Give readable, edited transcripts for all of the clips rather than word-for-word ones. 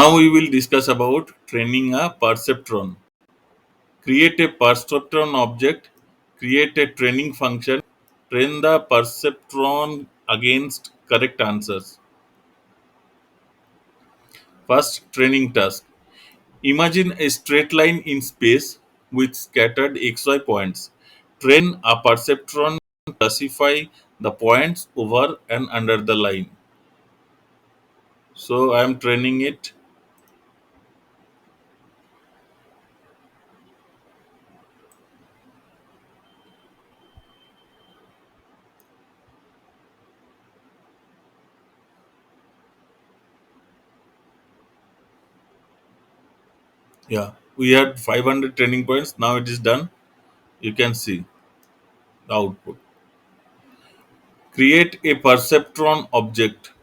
Now we will discuss about training a perceptron. Create a perceptron object, create a training function, train the perceptron against correct answers. First training task. Imagine a straight line in space with scattered xy points. Train a perceptron to classify the points over and under the line. So I am training it. Yeah, we had 500 training points. Now it is done. You can see the output. Create a perceptron object.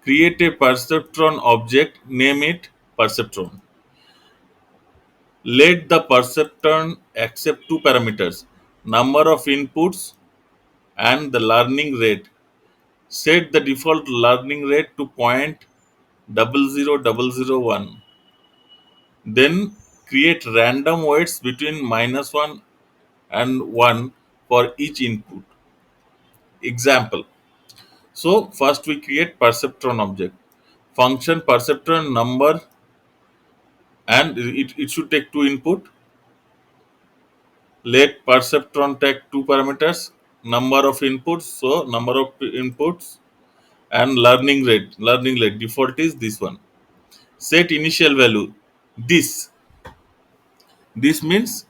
Create a perceptron object. Name it perceptron. Let the perceptron accept two parameters: number of inputs and the learning rate. Set the default learning rate to point 0.00001. Then create random weights between -1 and 1 for each input. Example. So first we create perceptron object. Function perceptron number, and it should take two input. Let perceptron take two parameters, number of inputs, so number of inputs, and learning rate default is this one. Set initial value this. This means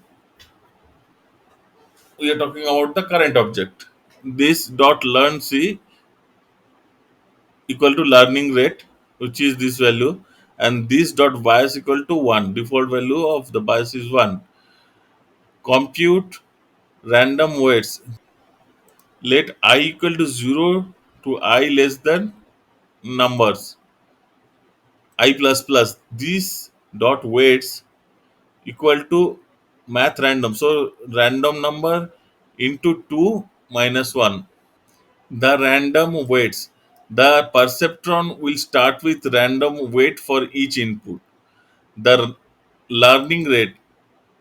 we are talking about the current object. This dot learn c equal to learning rate, which is this value, and this dot bias equal to 1. Default value of the bias is 1. Compute random weights. Let I equal to 0 to I less than numbers I plus plus. This dot weights equal to math random. So random number into 2 minus 1. The random weights. The perceptron will start with random weight for each input. The learning rate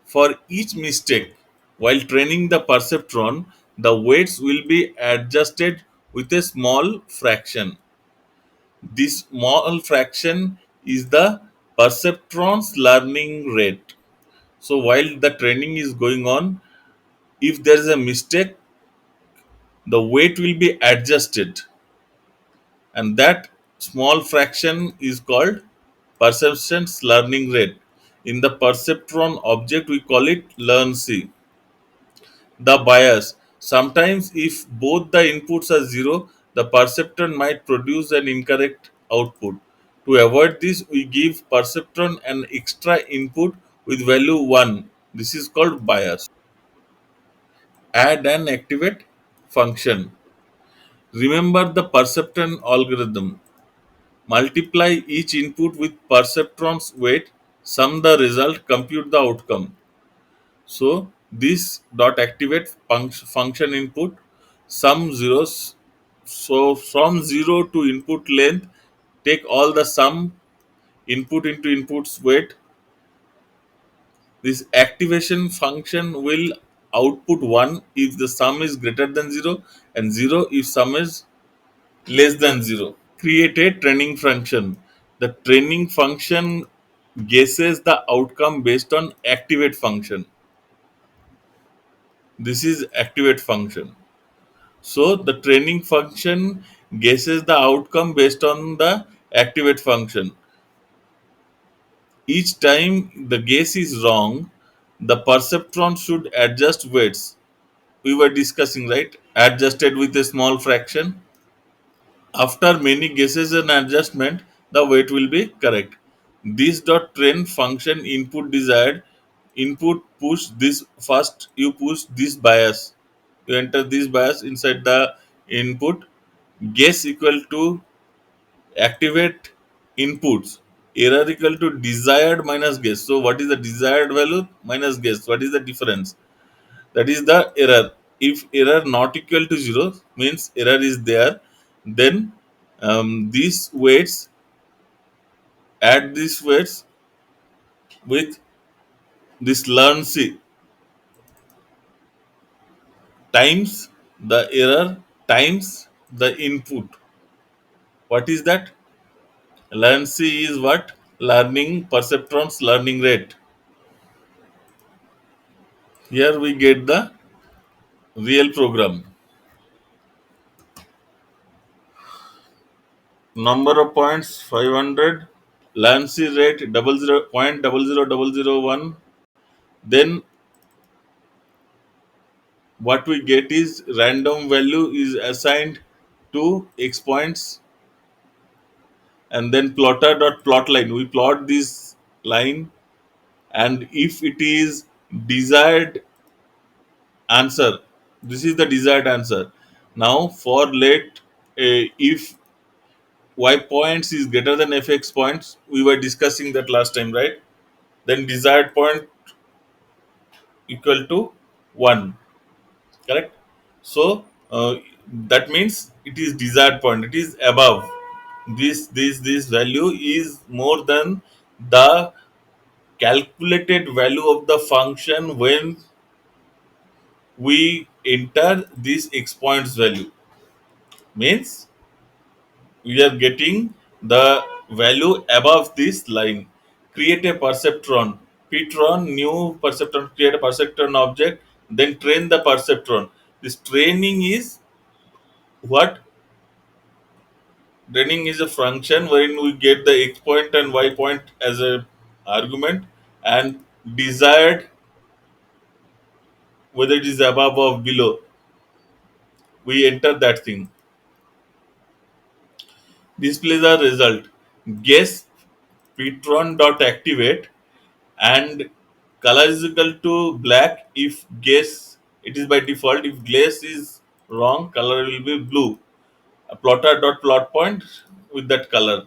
for each mistake. While training the perceptron, the weights will be adjusted with a small fraction. This small fraction is the perceptron's learning rate. So while the training is going on, if there is a mistake, the weight will be adjusted, and that small fraction is called perception's learning rate. In the perceptron object, we call it learn C. The bias. Sometimes, if both the inputs are zero, the perceptron might produce an incorrect output. To avoid this, we give perceptron an extra input with value 1. This is called bias. Add and activate function. Remember the perceptron algorithm. Multiply each input with perceptron's weight, sum the result, compute the outcome. So this dot activate function input, sum zeros. So from 0 to input length, take all the sum input into input's weight. This activation function will output 1 if the sum is greater than 0, and 0 if sum is less than 0. Create a training function. The training function guesses the outcome based on activate function. This is activate function. So the training function guesses the outcome based on the activate function. Each time the guess is wrong, the perceptron should adjust weights. We were discussing, right? Adjusted with a small fraction. After many guesses and adjustment, the weight will be correct. This dot train function input desired. Input push this first. You push this bias. You enter this bias inside the input. Guess equal to activate inputs. Error equal to desired minus guess. So what is the desired value minus guess? What is the difference? That is the error. If error not equal to 0 means error is there, then these weights add these weights with this learn C times the error times the input. What is that? Learn C is what? Learning perceptron's learning rate. Here we get the real program. Number of points 500. Learn C rate double zero point double zero double zero one. Then what we get is random value is assigned to x points, and then plotter dot plot line. We plot this line, and if it is desired answer, this is the desired answer. Now for let if y points is greater than fx points, we were discussing that last time, right? Then desired point equal to 1, correct? So that means it is desired point, it is above this value is more than the calculated value of the function when we enter this x points value. Means we are getting the value above this line. Create a perceptron. Petron new perceptron, create a perceptron object, then train the perceptron. This training is what? Training is a function wherein we get the x point and y point as a argument, and desired whether it is above or below, we enter that thing. Displays a result. Guess Petron dot activate, and color is equal to black if guess it is by default. If guess is wrong, color will be blue. A plotter dot plot point with that color.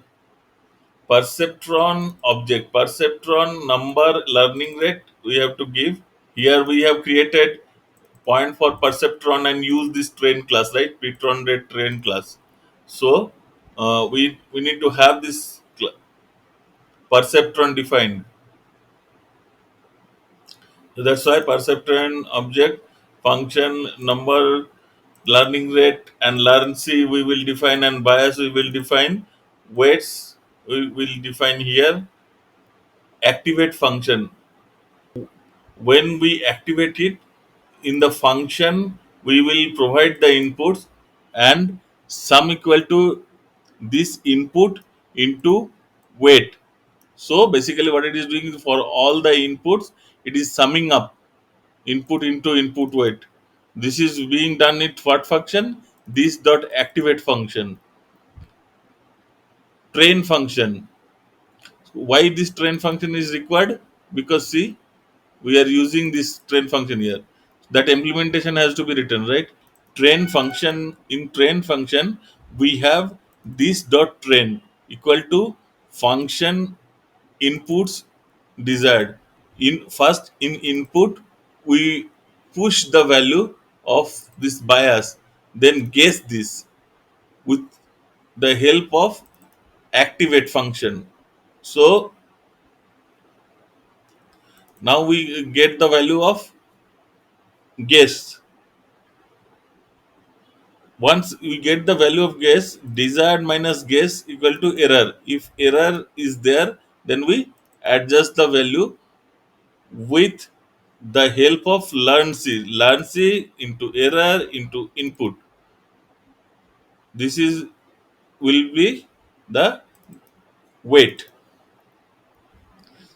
Perceptron object, perceptron number learning rate we have to give. Here we have created point for perceptron and use this train class, right? Petron rate train class. So we need to have this perceptron defined. So that's why perceptron object function number learning rate and learn C we will define, and bias we will define. Weights we will define here. Activate function. When we activate it in the function, we will provide the inputs and sum equal to this input into weight. So basically, what it is doing is for all the inputs, it is summing up input into input weight. This is being done in what function? This dot activate function, train function. Why this train function is required? Because see, we are using this train function here. That implementation has to be written, right? Train function, in train function we have this dot train equal to function inputs desired. In first in input we push the value of this bias, then guess this with the help of activate function. So now we get the value of guess. Once we get the value of guess, desired minus guess equal to error. If error is there, then we adjust the value with the help of learn C. Learn C into error into input. This is will be the weight.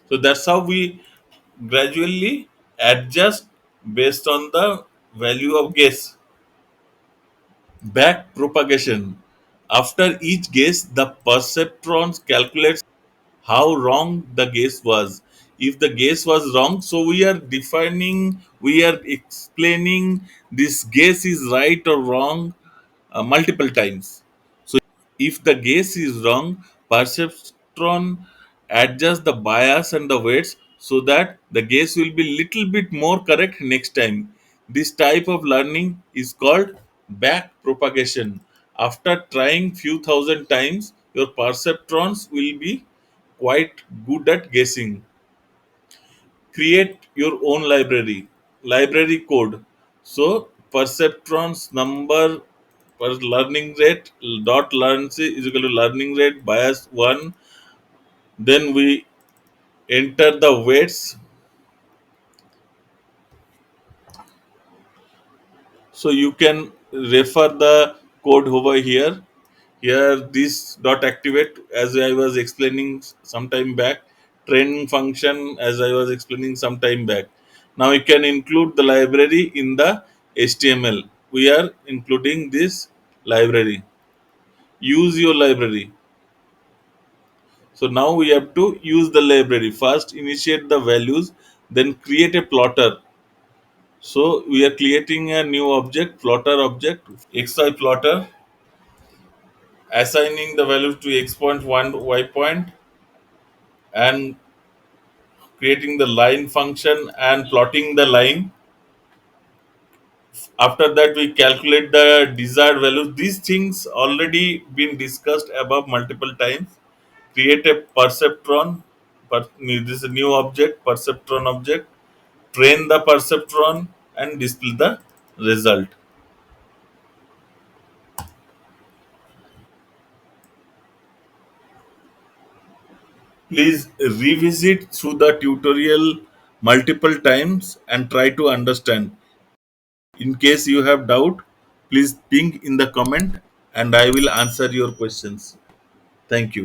So that's how we gradually adjust based on the value of guess. Back propagation. After each guess, the perceptrons calculates how wrong the guess was. If the guess was wrong, so we are explaining this guess is right or wrong multiple times. So if the guess is wrong, perceptron adjusts the bias and the weights so that the guess will be little bit more correct next time. This type of learning is called back propagation. After trying few thousand times, your perceptrons will be quite good at guessing. Create your own library code. So perceptrons number per learning rate dot learns is equal to learning rate bias 1. Then we enter the weights. So you can refer the code over here. Here this dot activate, as I was explaining some time back, train function as I was explaining some time back. Now you can include the library in the HTML. We are including this library. Use your library. So now we have to use the library. First initiate the values, then create a plotter. So we are creating a new object, plotter object, xy plotter, assigning the value to x point 1 y point, and creating the line function and plotting the line. After that, we calculate the desired value. These things already been discussed above multiple times. Create a perceptron. This is a new object, perceptron object. Train the perceptron and display the result. Please revisit through the tutorial multiple times and try to understand. In case you have doubt, please ping in the comment and I will answer your questions. Thank you.